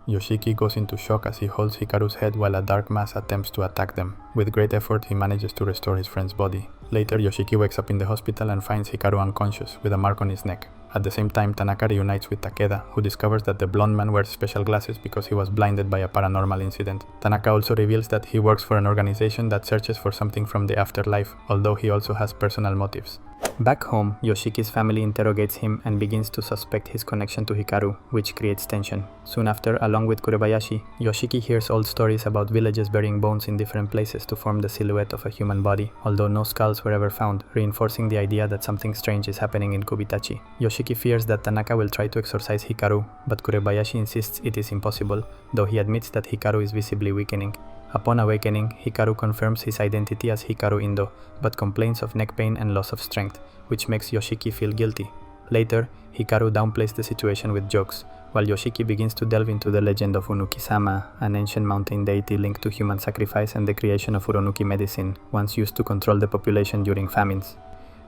Yoshiki goes into shock as he holds Hikaru's head while a dark mass attempts to attack them. With great effort, he manages to restore his friend's body. Later, Yoshiki wakes up in the hospital and finds Hikaru unconscious, with a mark on his neck. At the same time, Tanaka reunites with Takeda, who discovers that the blonde man wears special glasses because he was blinded by a paranormal incident. Tanaka also reveals that he works for an organization that searches for something from the afterlife, although he also has personal motives. Back home, Yoshiki's family interrogates him and begins to suspect his connection to Hikaru, which creates tension. Soon after, along with Kurebayashi, Yoshiki hears old stories about villages burying bones in different places to form the silhouette of a human body, although no skulls were ever found, reinforcing the idea that something strange is happening in Kubitachi. Yoshiki fears that Tanaka will try to exorcise Hikaru, but Kurebayashi insists it is impossible, though he admits that Hikaru is visibly weakening. Upon awakening, Hikaru confirms his identity as Hikaru Indo, but complains of neck pain and loss of strength, which makes Yoshiki feel guilty. Later, Hikaru downplays the situation with jokes, while Yoshiki begins to delve into the legend of Unuki-sama, an ancient mountain deity linked to human sacrifice and the creation of Uronuki medicine, once used to control the population during famines.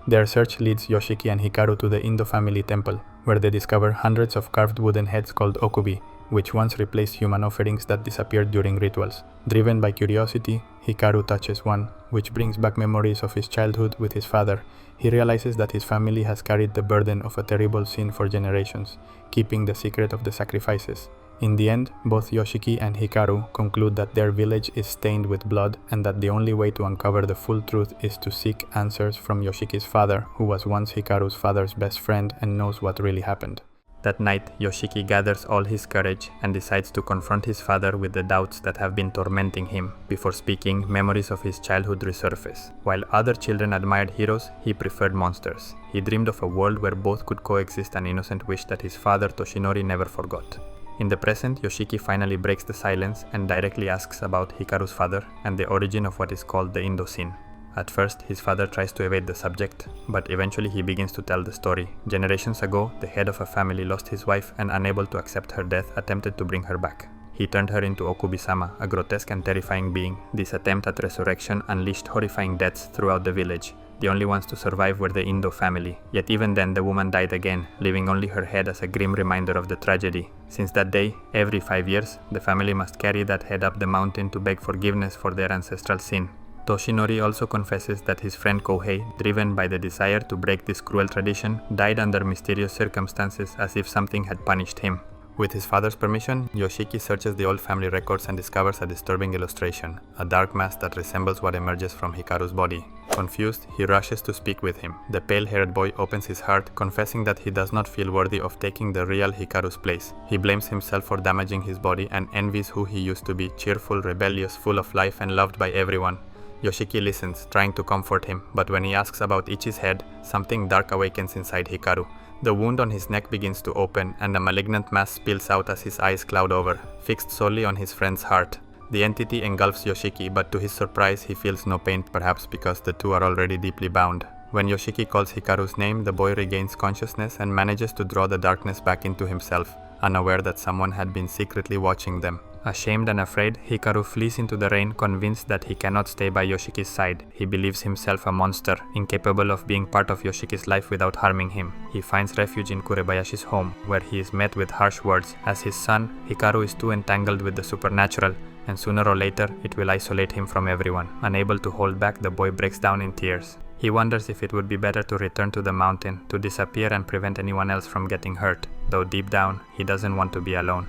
Their search leads Yoshiki and Hikaru to the Indo family temple, where they discover hundreds of carved wooden heads called okubi, which once replaced human offerings that disappeared during rituals. Driven by curiosity, Hikaru touches one, which brings back memories of his childhood with his father. He realizes that his family has carried the burden of a terrible sin for generations, keeping the secret of the sacrifices. In the end, both Yoshiki and Hikaru conclude that their village is stained with blood and that the only way to uncover the full truth is to seek answers from Yoshiki's father, who was once Hikaru's father's best friend and knows what really happened. That night, Yoshiki gathers all his courage and decides to confront his father with the doubts that have been tormenting him. Before speaking, memories of his childhood resurface. While other children admired heroes, he preferred monsters. He dreamed of a world where both could coexist, an innocent wish that his father Toshinori never forgot. In the present, Yoshiki finally breaks the silence and directly asks about Hikaru's father and the origin of what is called the Indo sin. At first, his father tries to evade the subject, but eventually he begins to tell the story. Generations ago, the head of a family lost his wife and, unable to accept her death, attempted to bring her back. He turned her into Okubi-sama, a grotesque and terrifying being. This attempt at resurrection unleashed horrifying deaths throughout the village. The only ones to survive were the Indo family. Yet even then, the woman died again, leaving only her head as a grim reminder of the tragedy. Since that day, every 5 years, the family must carry that head up the mountain to beg forgiveness for their ancestral sin. Toshinori also confesses that his friend Kohei, driven by the desire to break this cruel tradition, died under mysterious circumstances as if something had punished him. With his father's permission, Yoshiki searches the old family records and discovers a disturbing illustration, a dark mass that resembles what emerges from Hikaru's body. Confused, he rushes to speak with him. The pale-haired boy opens his heart, confessing that he does not feel worthy of taking the real Hikaru's place. He blames himself for damaging his body and envies who he used to be, cheerful, rebellious, full of life and loved by everyone. Yoshiki listens, trying to comfort him, but when he asks about Ichi's head, something dark awakens inside Hikaru. The wound on his neck begins to open, and a malignant mass spills out as his eyes cloud over, fixed solely on his friend's heart. The entity engulfs Yoshiki, but to his surprise he feels no pain, perhaps because the two are already deeply bound. When Yoshiki calls Hikaru's name, the boy regains consciousness and manages to draw the darkness back into himself, unaware that someone had been secretly watching them. Ashamed and afraid, Hikaru flees into the rain, convinced that he cannot stay by Yoshiki's side. He believes himself a monster, incapable of being part of Yoshiki's life without harming him. He finds refuge in Kurebayashi's home, where he is met with harsh words. As his son, Hikaru is too entangled with the supernatural, and sooner or later it will isolate him from everyone. Unable to hold back, the boy breaks down in tears. He wonders if it would be better to return to the mountain, to disappear and prevent anyone else from getting hurt, though deep down, he doesn't want to be alone.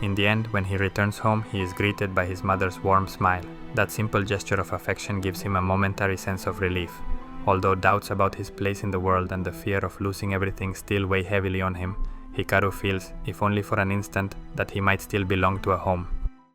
In the end, when he returns home, he is greeted by his mother's warm smile. That simple gesture of affection gives him a momentary sense of relief. Although doubts about his place in the world and the fear of losing everything still weigh heavily on him, Hikaru feels, if only for an instant, that he might still belong to a home.